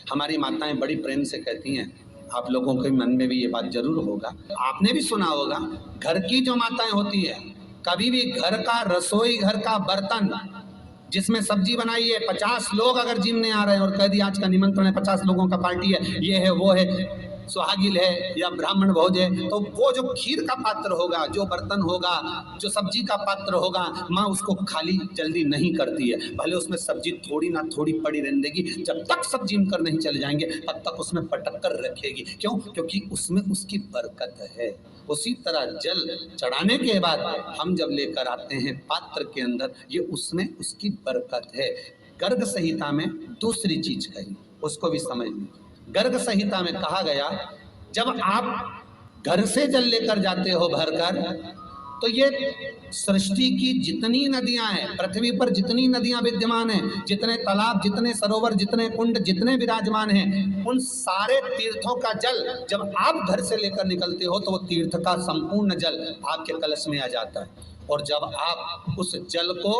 हमारी माताएं बड़ी प्रेम से कहती हैं, आप लोगों के मन में भी ये बात जरूर होगा, आपने भी सुना होगा, घर की जो माताएं होती है, कभी भी घर का रसोई घर का बर्तन जिसमें सब्जी बनाई है, 50 लोग अगर जिमने आ रहे हैं और कह दिया आज का निमंत्रण है, 50 लोगों का पार्टी है, ये है वो है, सुहागिल है या ब्राह्मण भोज है, तो वो जो खीर का पात्र होगा, जो बर्तन होगा, जो सब्जी का पात्र होगा, माँ उसको खाली जल्दी नहीं करती है। भले उसमें सब्जी थोड़ी ना थोड़ी पड़ी रहने देगी, जब तक सब जिम कर नहीं चले जाएंगे तब तक उसमें पटक कर रखेगी। क्यों? क्योंकि उसमें उसकी बरकत है। उसी तरह जल चढ़ाने के बाद हम जब लेकर आते हैं पात्र के अंदर, ये उसमें उसकी बरकत है। गर्ग संहिता में दूसरी चीज कही, उसको भी समझ लीजिए। गर्ग संहिता में कहा गया, जब आप घर से जल लेकर जाते हो भरकर, तो ये सृष्टि की जितनी नदियां हैं, पृथ्वी पर जितनी नदियां विद्यमान हैं, जितने तालाब, जितने सरोवर, जितने कुंड, जितने विराजमान हैं, उन सारे तीर्थों का जल जब आप घर से लेकर निकलते हो तो वो तीर्थ का संपूर्ण जल आपके कलश में आ जाता है। और जब आप उस जल को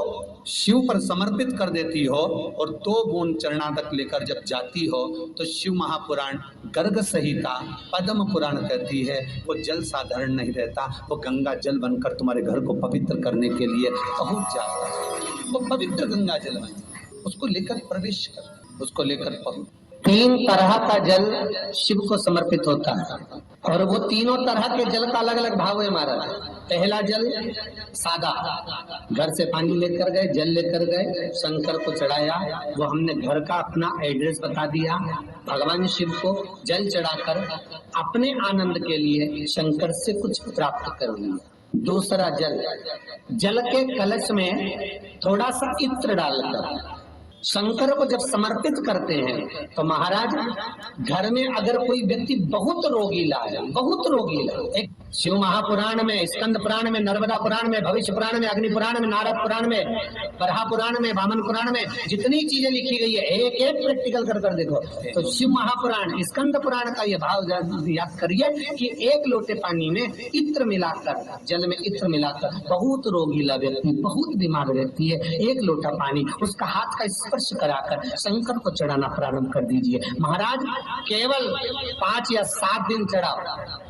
शिव पर समर्पित कर देती हो और 2 बूंद चरणादक लेकर जब जाती हो, तो शिव महापुराण गर्ग संहिता पद्म पुराण कहती है वो जल साधारण नहीं रहता, वो गंगा जल बनकर तुम्हारे घर को पवित्र करने के लिए पहुंच जाता है। वो पवित्र गंगा जल बन, उसको लेकर प्रवेश कर, उसको लेकर पहुंच। 3 तरह का जल शिव को समर्पित होता है और वो तीनों तरह के जल का अलग अलग भाव है महाराज। पहला जल सादा, घर से पानी लेकर गए, जल लेकर गए, शंकर को चढ़ाया, वो हमने घर का अपना एड्रेस बता दिया, भगवान शिव को जल चढ़ाकर अपने आनंद के लिए शंकर से कुछ प्राप्त कर लिया। दूसरा जल, जल के कलश में थोड़ा सा इत्र डालकर शंकर को जब समर्पित करते हैं, तो महाराज घर में अगर कोई व्यक्ति बहुत रोगीला है, बहुत रोगीला, एक शिव महापुराण में, स्कंद पुराण में, नर्मदा पुराण में, भविष्य पुराण में, अग्नि पुराण में, नारद पुराण में, बरहा पुराण में, वामन पुराण में जितनी चीजें लिखी गई है, एक एक प्रैक्टिकल कर देखो। तो शिव महापुराण, स्कंद पुराण का ये भाव याद करिए कि 1 लोटे पानी में इत्र मिलाकर, जल में इत्र मिलाकर, बहुत रोगीला व्यक्ति, बहुत बीमार व्यक्ति है, 1 लोटा पानी उसका हाथ का स्पर्श कराकर शंकर को चढ़ाना प्रारंभ कर दीजिए। महाराज केवल 5 या 7 दिन चढ़ाओ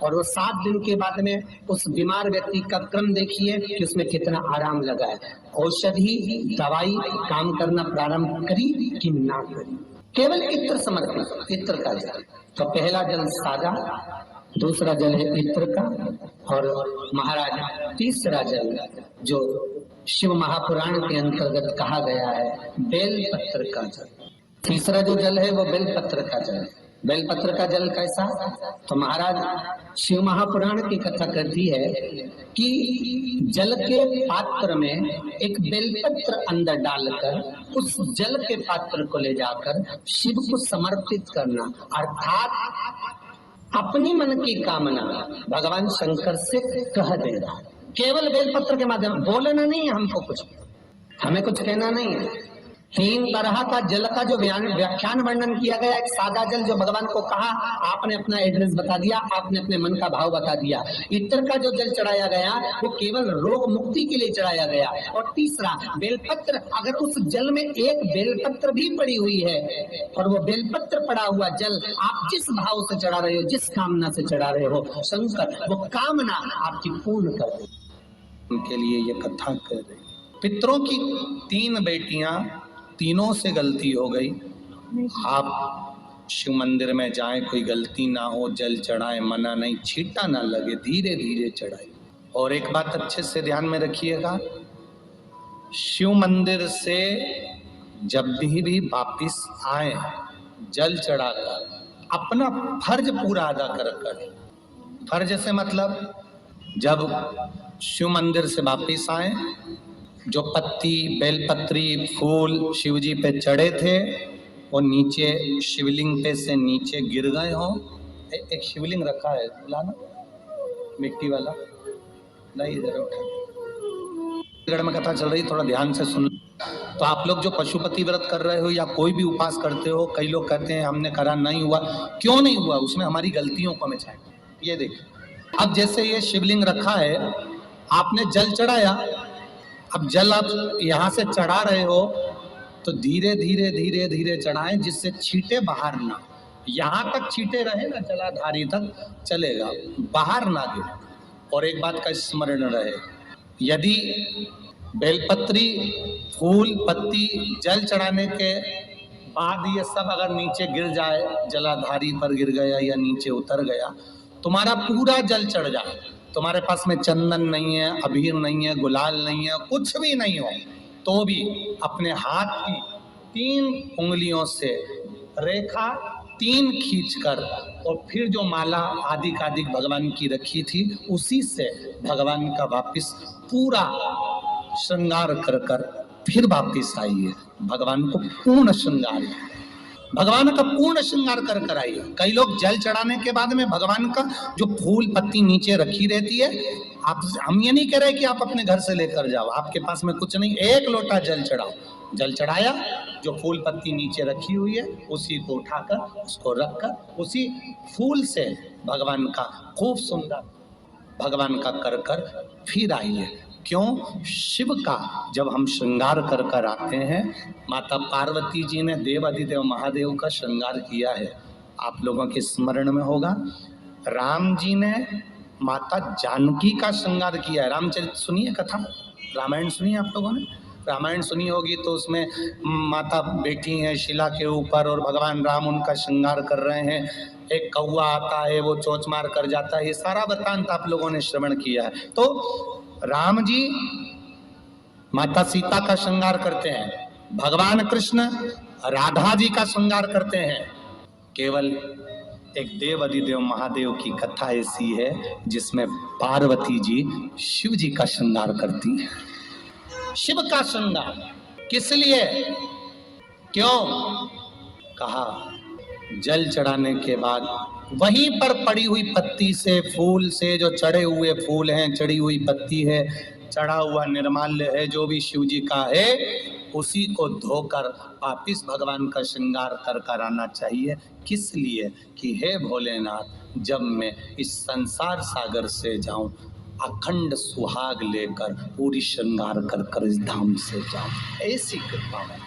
और वो 7 दिन के बाद में उस बीमार व्यक्ति का क्रम देखिए कि उसमें कितना आराम लगा है। औषधि दवाई काम करना प्रारंभ करी कि ना करी, केवल इत्र समर्पित, इत्र का जल। तो पहला जल सादा, दूसरा जल है इत्र का, और महाराज तीसरा जल जो शिव महापुराण के अंतर्गत कहा गया है बेल पत्र का जल। तीसरा जो जल है वो बेल पत्र का जल। बेल पत्र का जल कैसा? तो महाराज शिव महापुराण की कथा कहती है कि जल के पात्र में एक बेलपत्र अंदर डालकर उस जल के पात्र को ले जाकर शिव को समर्पित करना, अर्थात अपनी मन की कामना भगवान शंकर से कह देना। केवल बेलपत्र के माध्यम, बोलना नहीं है हमको, कुछ हमें कुछ कहना नहीं है। 3 तरह का जल का जो व्याख्यान वर्णन किया गया, एक सादा जल जो भगवान को कहा, आपने अपना एड्रेस बता दिया, आपने अपने मन का भाव बता दिया। इत्र का जो जल चढ़ाया गया वो केवल रोग मुक्ति के लिए चढ़ाया गया। और तीसरा बेलपत्र, अगर उस जल में एक बेलपत्र भी पड़ी हुई है और वो बेलपत्र पड़ा हुआ जल आप जिस भाव से चढ़ा रहे हो, जिस कामना से चढ़ा रहे हो, शंकर वो कामना आपकी पूर्ण कर दे। उनके लिए ये कथा कर रही। पितरों की 3 बेटियां, तीनों से गलती हो गई। आप शिव मंदिर में जाएं, कोई गलती ना हो, जल चढ़ाएं, मना नहीं, छींटा ना लगे, धीरे धीरे चढ़ाई। और एक बात अच्छे से ध्यान में रखिएगा, शिव मंदिर से जब भी वापिस आए जल चढ़ाकर अपना फर्ज पूरा अदा कर। फर्ज से मतलब जब शिव मंदिर से वापिस आए, जो पत्ती, बेलपत्री, फूल शिवजी पे चढ़े थे वो नीचे शिवलिंग पे से नीचे गिर गए हों। एक शिवलिंग रखा है, लाना मिट्टी वाला, नहीं इधर उठा, में कथा चल रही, थोड़ा ध्यान से सुन। तो आप लोग जो पशुपति व्रत कर रहे हो या कोई भी उपास करते हो, कई लोग कहते हैं हमने करा नहीं हुआ, क्यों नहीं हुआ? उसमें हमारी गलतियों को हमें चाहिए। ये देखिए, अब जैसे ये शिवलिंग रखा है, आपने जल चढ़ाया, अब जल आप यहाँ से चढ़ा रहे हो तो धीरे धीरे धीरे धीरे चढ़ाएं जिससे छींटे बाहर ना, यहाँ तक छींटे रहे ना जलाधारी तक चलेगा, बाहर ना गिरे। और एक बात का स्मरण रहे, यदि बेलपत्री, फूल, पत्ती जल चढ़ाने के बाद ये सब अगर नीचे गिर जाए, जलाधारी पर गिर गया या नीचे उतर गया, तुम्हारा पूरा जल चढ़ जाए, तुम्हारे पास में चंदन नहीं है, अबीर नहीं है, गुलाल नहीं है, कुछ भी नहीं हो, तो भी अपने हाथ की 3 उंगलियों से रेखा 3 खींचकर और फिर जो माला आदिकादिक भगवान की रखी थी उसी से भगवान का वापिस पूरा श्रृंगार कर कर फिर वापिस आइए। भगवान को पूर्ण श्रृंगार, भगवान का पूर्ण श्रृंगार कर कर आइए। कई लोग जल चढ़ाने के बाद में भगवान का जो फूल पत्ती नीचे रखी रहती है, आप, हम ये नहीं कह रहे कि आप अपने घर से लेकर जाओ, आपके पास में कुछ नहीं, 1 लोटा जल चढ़ाओ, जल चढ़ाया, जो फूल पत्ती नीचे रखी हुई है उसी को उठाकर उसको रखकर उसी फूल से भगवान का खूब सुंदर भगवान का कर कर फिर आइए। क्यों? शिव का जब हम श्रृंगार कर कर आते हैं, माता पार्वती जी ने देव अधिदेव महादेव का श्रृंगार किया है, आप लोगों के स्मरण में होगा। राम जी ने माता जानकी का श्रृंगार किया है। रामचरित सुनिए कथा, रामायण सुनिए आप लोगों ने, रामायण सुनी होगी तो उसमें माता बैठी हैं शिला के ऊपर और भगवान राम उनका श्रृंगार कर रहे हैं, एक कौवा आता है वो चोंच मार कर जाता है, ये सारा वृत्तांत आप लोगों ने श्रवण किया है। तो राम जी माता सीता का श्रृंगार करते हैं, भगवान कृष्ण राधा जी का श्रृंगार करते हैं। केवल एक देव अधिदेव महादेव की कथा ऐसी है जिसमें पार्वती जी शिव जी का श्रृंगार करती है। शिव का श्रृंगार किस लिए? क्यों? कहा जल चढ़ाने के बाद वहीं पर पड़ी हुई पत्ती से, फूल से, जो चढ़े हुए फूल हैं, चढ़ी हुई पत्ती है, चढ़ा हुआ निर्माल्य है, जो भी शिव जी का है, उसी को धोकर वापिस भगवान का श्रृंगार कर कर आना चाहिए। किस लिए? कि हे भोलेनाथ, जब मैं इस संसार सागर से जाऊं, अखंड सुहाग लेकर पूरी श्रृंगार कर कर इस धाम से जाऊं, ऐसी कृपा है।